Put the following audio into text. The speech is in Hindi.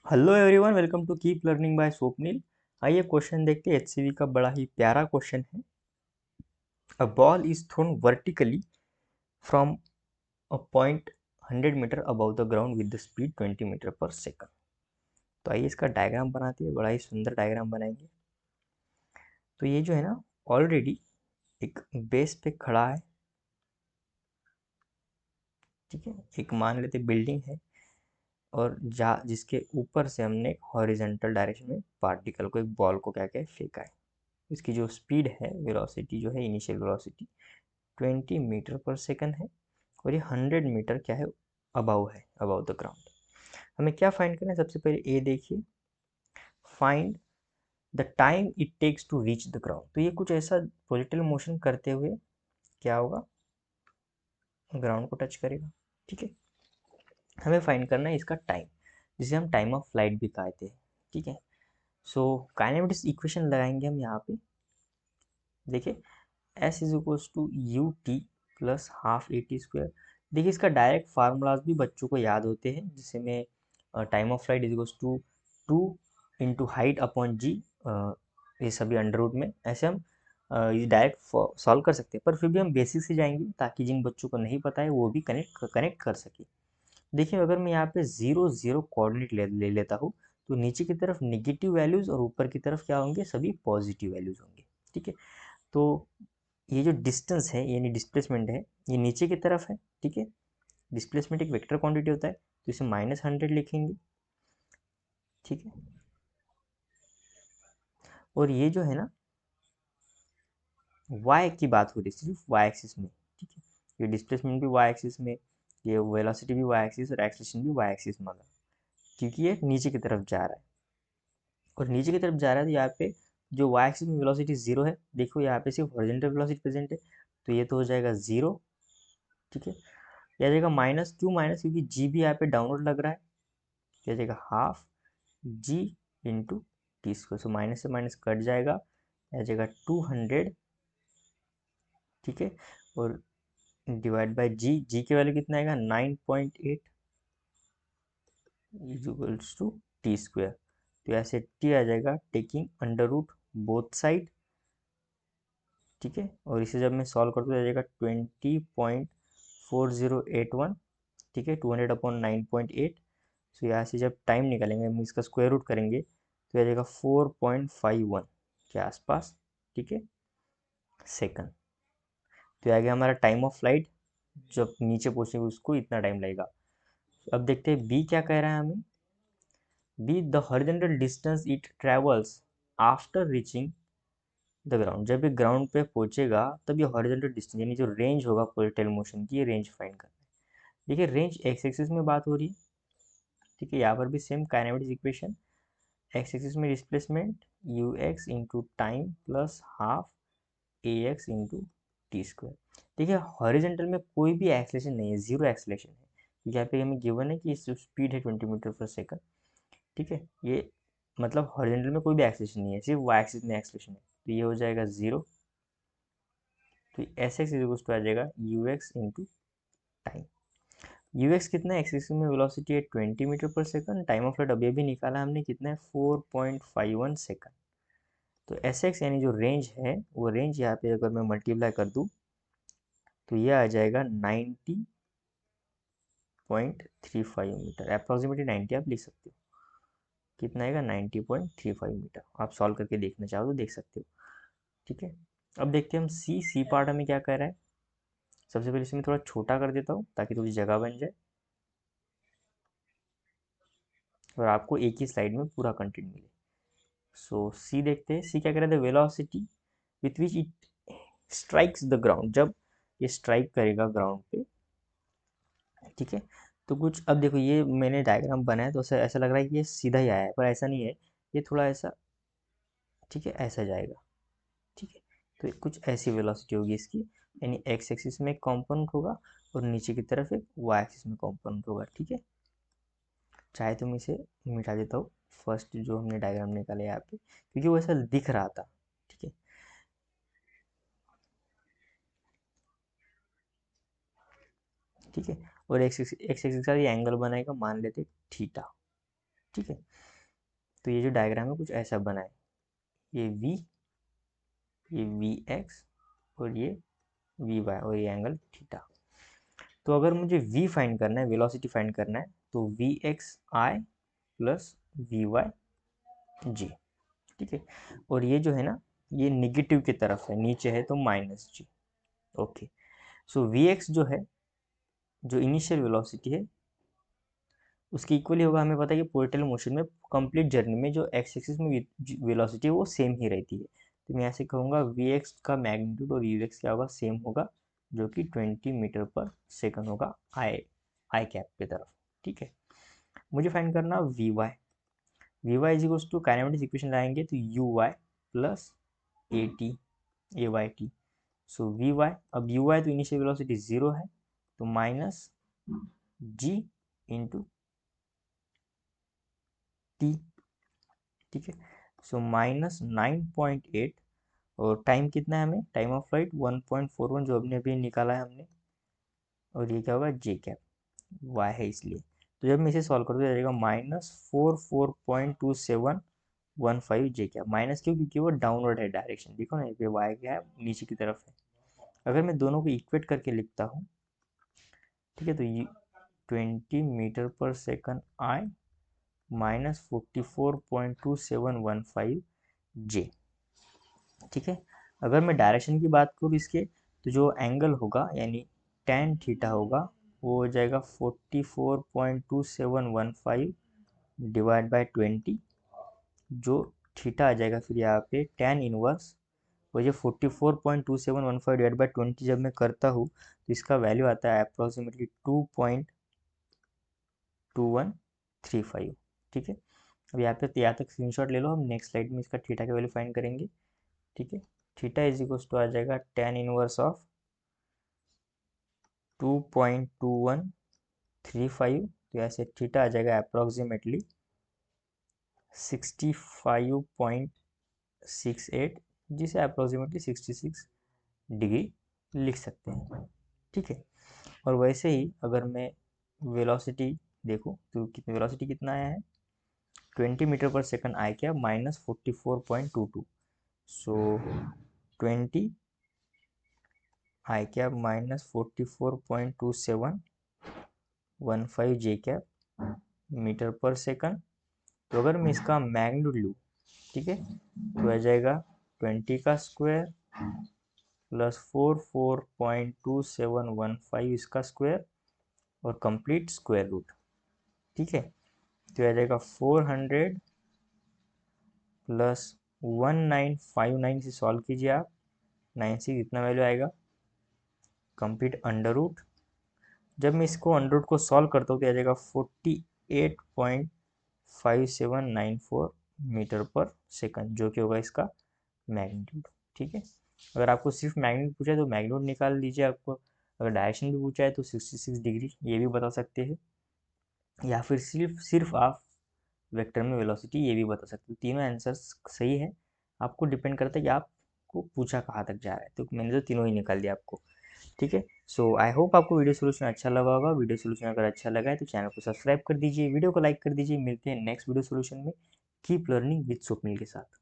Hello everyone, welcome to keep learning by Swapnil. आइए क्वेश्चन देखते हैं। एचसीवी का बड़ा ही प्यारा क्वेश्चन है। A ball is thrown vertically from a point 100 metre above the ground with the speed 20 metre per second. तो आइए इसका डायग्राम बनाते हैं। बड़ा ही सुंदर डायग्राम बनाएंगे। तो ये जो है ना, ऑलरेडी एक बेस पे खड़ा है। ठीक है, एक मान लेते बिल्डिंग है, और जा जिसके ऊपर से हमने हॉरिजेंटल डायरेक्शन में पार्टिकल को, एक बॉल को क्या क्या फेंका है। इसकी जो स्पीड है, वेलोसिटी जो है, initial velocity 20 metre per second है, और ये 100 मीटर क्या है, अबव है, अबव द ग्राउंड। हमें क्या फाइंड करना है? सबसे पहले ए देखिए, find the time it takes to reach the ground. तो ये कुछ ऐसा प्रोजेक्टाइल मोशन करते हुए क्या होगा, ग्राउंड को टच करेगा। ठीक है, हमें फाइंड करना है इसका टाइम, जिसे हम टाइम ऑफ फ्लाइट भी कहते हैं। ठीक है, सो काइनेमेटिक्स इक्वेशन लगाएंगे हम यहाँ पे। देखिए, S is equals to U T plus half A T square. देखिए, इसका डायरेक्ट फार्मूलाज भी बच्चों को याद होते हैं, जिसे में time of flight is equals to 2 into height upon g. ये सभी अंडर रूट में ऐसे हम ये डायरेक्ट सॉल्व कर सकते हैं, पर फिर भी हम बेसिक से जाएंगे ताकि जिन बच्चों को नहीं पता है वो भी कनेक्ट कर सके। देखिए, अगर मैं यहाँ पे 0 0 कोऑर्डिनेट ले लेता हूँ, तो नीचे की तरफ निगेटिव वैल्यूज और ऊपर की तरफ क्या होंगे, सभी पॉजिटिव वैल्यूज होंगे। ठीक है, तो ये जो डिस्टेंस है यानी डिस्प्लेसमेंट है, ये नीचे की तरफ है। ठीक है, डिस्प्लेसमेंट एक वेक्टर क्वांटिटी होता है, तो इसे -100 लिखेंगे। ठीक है, और ये जो है ना, y की बात हो रही है सिर्फ y एक्सिस में। ठीक है, ये डिस्प्लेसमेंट भी y एक्सिस में, ये वेलोसिटी भी y एक्सिस और एक्सेलरेशन भी y एक्सिस में होगा, क्योंकि ये नीचे की तरफ जा रहा है। और नीचे की तरफ जा रहा है, तो यहाँ पे जो y एक्सिस में वेलोसिटी 0 है, देखो यहाँ पे सिर्फ हॉरिजॉन्टल वेलोसिटी प्रेजेंट है, तो ये तो हो जाएगा 0। ठीक है, यह आ जाएगा माइनस, क्यों माइनस, क्योंकि जी भी यहाँ पे डाउनवर्ड लग रहा है। यह आ जाएगा half g into t square. So minus से माइनस कट जाएगा, आ जाएगा 200। ठीक है, और डिवाइड बाय जी, जी की वैल्यू कितना आएगा, 9.8 इक्वल्स टू टी स्क्वायर। तो ऐसे टी आ जाएगा taking under root both side. ठीक है, और इसे जब मैं सॉल्व करता हूँ, आ जाएगा 20.4081। ठीक है, 200 अपॉन 9.8। सो यहाँ से जब टाइम निकालेंगे, हम इसका स्क्वायर रूट करेंगे, तो आ जाएगा 4.51 के आसपास। ठीक है, सेकंड। तो आ गया हमारा टाइम ऑफ फ्लाइट। जब नीचे पहुंचेंगे उसको इतना टाइम लगेगा। अब देखते हैं बी क्या कह रहा है हमें। B, the horizontal distance it travels after reaching the ground. जब ये ग्राउंड पे पहुंचेगा, तब ये हॉरिजॉन्टल डिस्टेंस यानी जो रेंज होगा प्रोजेक्टाइल मोशन की, ये रेंज फाइंड करना है। देखिए, रेंज एक्स एक्सिस में बात हो रही है। ठीक है, यहाँ पर भी same kinematics equation, x axis में displacement u x into time plus half a x into t square. देखिए, हॉरिजेंटल में कोई भी एक्सलेशन नहीं है, जीरो एक्सलेशन है, क्योंकि यहाँ पे हमें गिवन है कि इस स्पीड है 20 मीटर पर सेकंड। ठीक है, ये मतलब हॉरिजेंटल में कोई भी एक्सलेशन नहीं है, सिर्फ वाई एक्सिस में एक्सलेशन है, तो ये हो जाएगा 0। तो एस एक्स इज टू आ जाएगा you x into time. You x कितना है, एक्स एक्सिस में वेलोसिटी है 20 metre per second, time of flight अभी अभी निकाला हमने, कितना है 4.51 सेकंड। तो एस एक्स यानी जो रेंज है, वो रेंज यहाँ पे अगर मैं मल्टीप्लाई कर दूँ, तो ये आ जाएगा 90.35 मीटर, अप्रॉक्सीमेटली 90 आप लिख सकते हो। कितना आएगा, 90.35 मीटर। आप सॉल्व करके देखना चाहो तो देख सकते हो। ठीक है, अब देखते हैं हम सी। सी पार्ट हमें क्या कह रहा है। सबसे पहले इसे मैं थोड़ा छोटा कर देता हूँ ताकि थोड़ी जगह बन जाए, और आपको एक ही स्लाइड में पूरा कंटेंट मिले। सो सी देखते हैं। सी क्या कह रहा है, the velocity with which it strikes the ground. जब ये स्ट्राइक करेगा ग्राउंड पे, ठीक है, तो कुछ, अब देखो ये मैंने डायग्राम बनाया तो ऐसा ऐसा लग रहा है कि ये सीधा ही आया है, पर ऐसा नहीं है, ये थोड़ा ऐसा, ठीक है, ऐसा जाएगा। ठीक है, तो कुछ ऐसी वेलोसिटी होगी इसकी, यानी एक्स एक्सिस में एक कॉम्पोनेंट होगा और नीचे की तरफ एक वाई एक्सिस में कॉम्पोनेंट होगा। ठीक है, चाहे तो मैं इसे मिटा देता हूँ, फर्स्ट जो हमने डायग्राम निकाला यहाँ पे, क्योंकि वो ऐसा दिख रहा था। ठीक है, ठीक है, और एक्स एक्सिस का ये एंगल बनाएगा, मान लेते थीटा। ठीक है, तो ये जो डायग्राम है कुछ ऐसा बना है, ये v, ये vx और ये vy और ये एंगल थीटा। तो अगर मुझे v फाइंड करना है, वेलोसिटी फाइंड करना है, तो vxi प्लस vy j, ठीक है। और ये जो है ना, ये निगेटिव की तरफ है, नीचे है तो माइनस जी। ओके, सो vx जो है, जो इनिशियल वेलोसिटी है, उसकी इक्वली होगा, हमें पता है कि पोर्टल मोशन में कंप्लीट जर्नी में जो एक्स एक्सिस में वेलोसिटी है वो सेम ही रहती है। तो मैं ऐसे कहूँगा vx का मैग्नीट्यूड और ux क्या होगा, सेम होगा, जो कि 20 मीटर पर सेकंड होगा आई कैप की तरफ, ठीक है। मुझे फाइंड करना vy, vy is equals to kinematics equation लाएंगे तो uy plus at ayt, so vy, अब uy तो इनिशियल वेलोसिटी 0 है, तो माइनस g इंटू टी, ठीक है। सो माइनस 9.8, और टाइम कितना है हमें, टाइम ऑफ फ्लाइट 1.41 जो अभी अभी निकाला है हमने, और ये क्या होगा, जे कैप, वाई है इसलिए। तो जब मैं इसे सॉल्व कर दूँ जाएगा -44.2715 जे कैप, माइनस क्यों, क्योंकि वो डाउनवर्ड है डायरेक्शन, देखो ना, ये वाई क्या है, नीचे की तरफ है। अगर मैं दोनों को इक्वेट करके लिखता हूँ, ठीक है, तो ये 20 मीटर पर सेकंड आई माइनस 44.2715 जे, ठीक है। अगर मैं डायरेक्शन की बात करूँ इसके, तो जो एंगल होगा यानी tan थीटा होगा, वो हो जाएगा 44.2715 डिवाइड बाय 20, जो थीटा आ जाएगा फिर यहाँ पे tan इनवर्स, वो जो 44.2715 डिवाइड बाय 20 जब मैं करता हूँ तो इसका वैल्यू आता है अप्रोक्सीमेटली 2.2135, ठीक है। अब यहाँ पे यहाँ तक स्क्रीनशॉट ले लो, हम नेक्स्ट स्लाइड में इसका थीटा का वैल्यू फाइंड करेंगे, ठीक है। थीटा इज इक्वल टू आ जाएगा tan इनवर्स ऑफ 2.2135, तो ऐसे थीटा आ जाएगा अप्रोक्सीमेटली 65.68, जिसे अप्रोक्सीमेटली 66 डिग्री लिख सकते हैं, ठीक है। और वैसे ही अगर मैं वेलोसिटी देखूँ तो कितनी वेलोसिटी कितना आया है, 20 मीटर पर सेकंड आया क्या, -44.22, सो 20 आई क्या -44.2715 जे कैप मीटर पर सेकंड। तो अगर मैं इसका मैग्नीट्यूड लूँ, ठीक है, तो आ जाएगा 20 का स्क्वायर प्लस 44.2715 इसका स्क्वायर और कंप्लीट स्क्वायर रूट, ठीक है। तो आ जाएगा 400 प्लस 1959 से सॉल्व कीजिए आप, 9 से कितना वैल्यू आएगा, कंप्लीट अंडर रूट। जब मैं इसको अंडर रूट को सॉल्व करता हूँ तो आ जाएगा 48.5794 मीटर पर सेकंड, जो कि होगा इसका मैग्नीट्यूड, ठीक है। अगर आपको सिर्फ मैग्नीट्यूड पूछा है तो मैग्नीट्यूड निकाल लीजिए आपको, अगर डायरेक्शन भी पूछा है तो 66 डिग्री ये भी बता सकते हैं, या फिर सिर्फ सिर्फ आप वेक्टर में वेलोसिटी ये भी बता सकते हो। तीनों आंसर्स सही है, आपको डिपेंड करता है कि आपको पूछा कहाँ तक जा रहा है, तो मैंने तो तीनों ही निकाल दिया आपको, ठीक है। सो आई होप आपको वीडियो सोल्यूशन अच्छा लगा होगा। वीडियो सोल्यूशन अगर अच्छा लगा है तो चैनल को सब्सक्राइब कर दीजिए, वीडियो को लाइक कर दीजिए। मिलते हैं नेक्स्ट वीडियो सोल्यूशन में। कीप लर्निंग विद स्वप्निल के साथ।